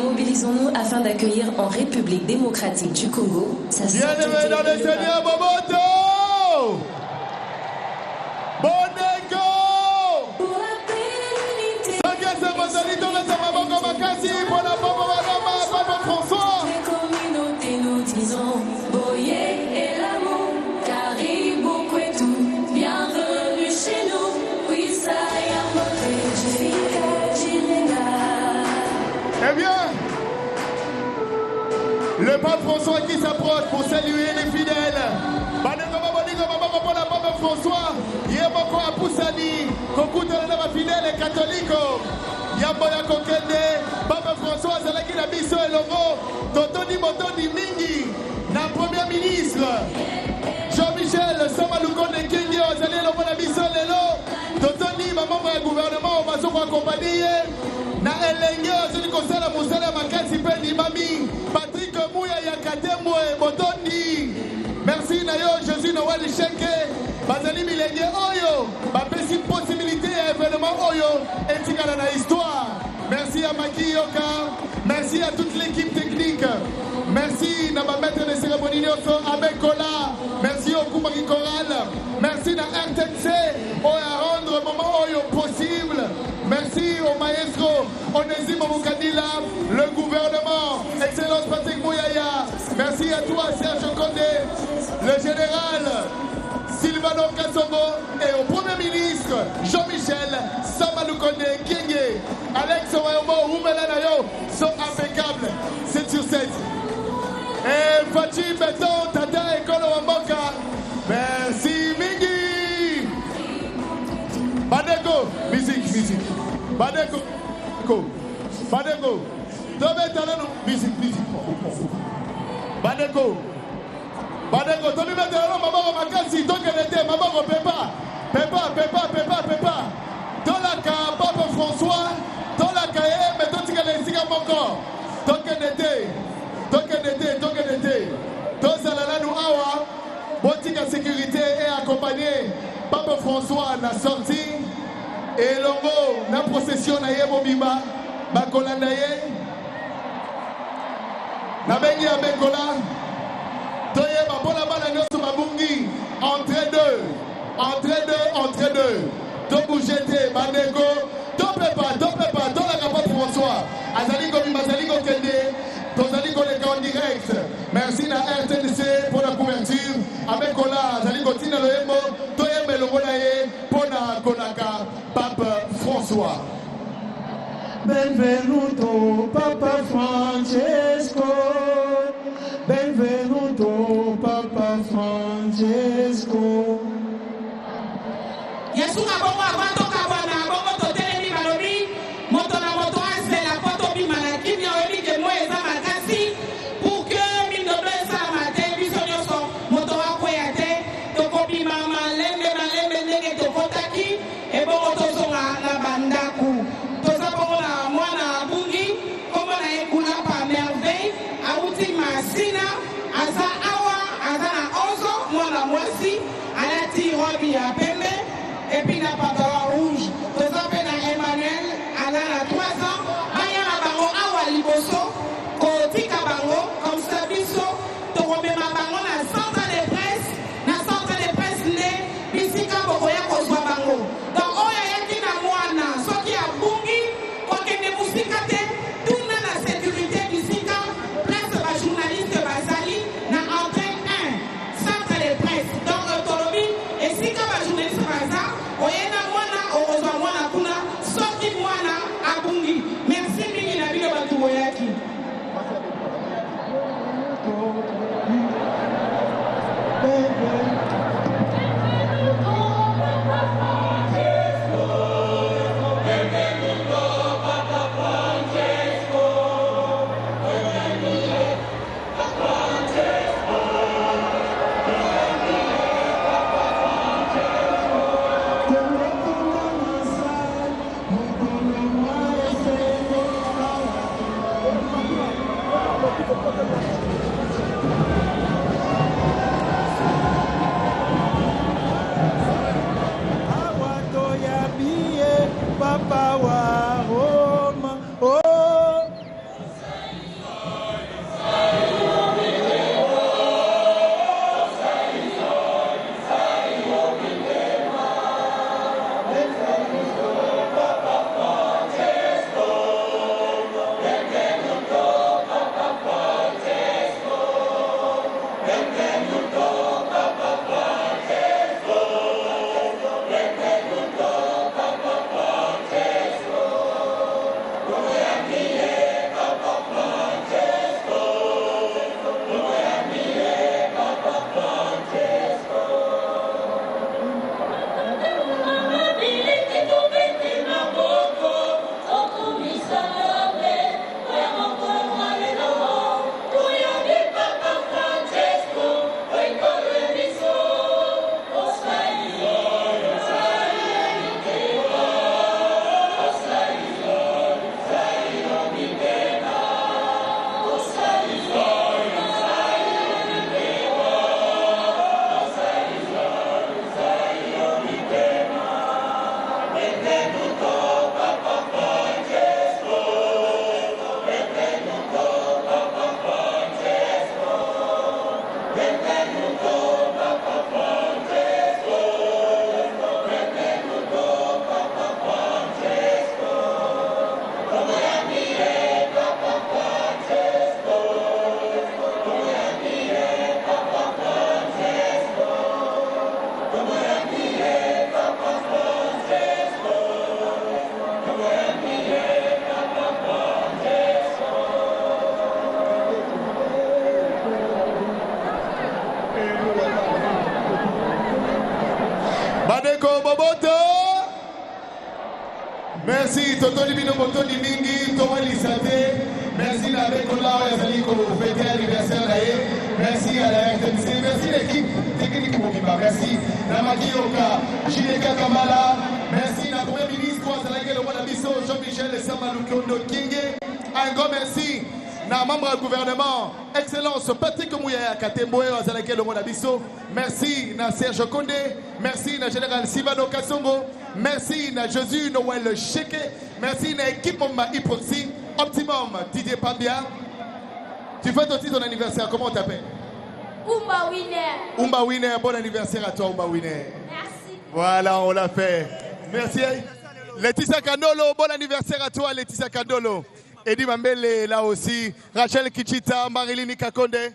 S6: mobilisons-nous afin d'accueillir en République démocratique du Congo sa
S1: Bien-aimé dans le Seigneur, Momoto! Boneko! Sangasa Mozalito, la Samaboko Makasi, pour la Papa François!
S6: Les communautés nous disons Boye et l'amour, Caribou Kwetu, bienvenue chez nous, Wisaya Moté, Jessica Jilenga.
S1: Eh bien, le pape François qui s'approche pour saluer les fidèles. François, Yemoko Apusani, Kokuta na fidèle catholique. Yamboya Kokende, Papa François Zalaki na biso elongo, Totoni Motoni Mingi, na premier ministre. Jean-Michel Samalukonde Kingi, Ozali elongo na biso lelo, Totoni membre du gouvernement, Omazo ko accompagner. Na elenge ozali kosala mosala makasi pe limami Patrick Mouya Yakatemwe Botondi. Merci na yo Jésus Noël Chenke bazali milenge oyo bapesi possibilité ya événement oyo etikala na histoire. Merci à Maki Yoka, merci à toute l'équipe technique, merci na ba maître de cérémonie nyonso Abekola, merci au Kumari Choral, merci na RTC oyo a rendre moment oyo possible. Merci au maestro Onésime Moukadila, le gouvernement, Excellence Patrick Mouyaya. Merci à toi Serge Condé, le général Sylvano Kassongo et au Premier ministre Jean-Michel Samalukonde Kienge. Alex Owayomo, Oumelanayo sont impeccables, 7 sur 7. Et Fachi Beton, Tata et Kolo Wamboka. Merci Mingi. Badeko, musique. Badeko, Tobe Talano, musique. Badeko, Tobe Talano, Mabaro Makasi, Tokelete, Mabaro Pepa. Tolaka, Papa François, Tolaka, mais Totikale Siga Moko. Tokelete. Tosalalanu Awa, Botika Sécurité est accompagné. Papa François n'a sorti. Et longo na procession na yebo bimba bakolanda ye na bengi abekola toye babola bana nyoso babungi entrée 2 to bougete bandeko to pepa to la capote François azali ko bimba azali ko kende tozali ko leka en direct. Merci na RTNC pour la couverture abekola azali ko tina loyembo toye melongo na ye pona konaka Papa François.
S7: Benvenuto Papa Francesco, benvenuto Papa Francesco.
S8: Yesunga bongo abatoka bwana bongo totelemi balobi moto na moto azela poto bimana kimia oyebi ke mo eza makasi pour que mindodo esala te biso nyonso moto akwea te tokobima malembe ndenge tokotaki ebongo tozonga na bandaku toza bongo na mwana abungi kombo na ye kuna pa merveille auti masina aza awa aza na ozo mwana mwasi alati robi ya pembe et puis na pantalon rouge toza pe na Emmanuel ala na 3 ans baya na bango awa liboso kotika bango comme ça biso tokomema bango na centre de presse nde bisika bokoya kozwa bango donc oyo ayaki na mwana soki abungi kokende mosika te tuna na sécurité bisika place bajournaliste bazali na entrée 1 centre de presse donc tolobi esika bajournaliste baza oyena mwana okozwa mwana kuna soki mwana abungi merci mingi na bino bato boyaki
S9: Bandeko Boboto. Merci Toto Libino Boto Limingi, Thomas Lissate. Merci Nabeko Lao Yazaliko pour fêter l'anniversaire d'ailleurs. Merci à la RTNC. Merci l'équipe technique Mokiba. Merci Namaki Oka, Jineka Kamala. Merci la Premier ministre le roi d'Abisso, Jean-Michel Samaloukondo Kingue. Un grand merci na membre du gouvernement, Excellence Patrick Mouyaya Katemboe, le roi d'Abisso. Merci na Serge Condé. Merci na Général Sivano Kassongo. Merci na Jésus Noël Cheke. Merci na équipe Moma Hyproxy. Optimum Didier Pambia. Tu fêtes aussi ton anniversaire, comment on t'appelle?
S10: Umba Winner.
S9: Umba Winner, bon anniversaire à toi Umba Winner.
S10: Merci.
S9: Voilà, on l'a fait. Merci. Laetitia Kandolo, bon anniversaire à toi Laetitia Kandolo. Eddie Mambele là aussi. Rachel Kichita, Marilyn Kakonde.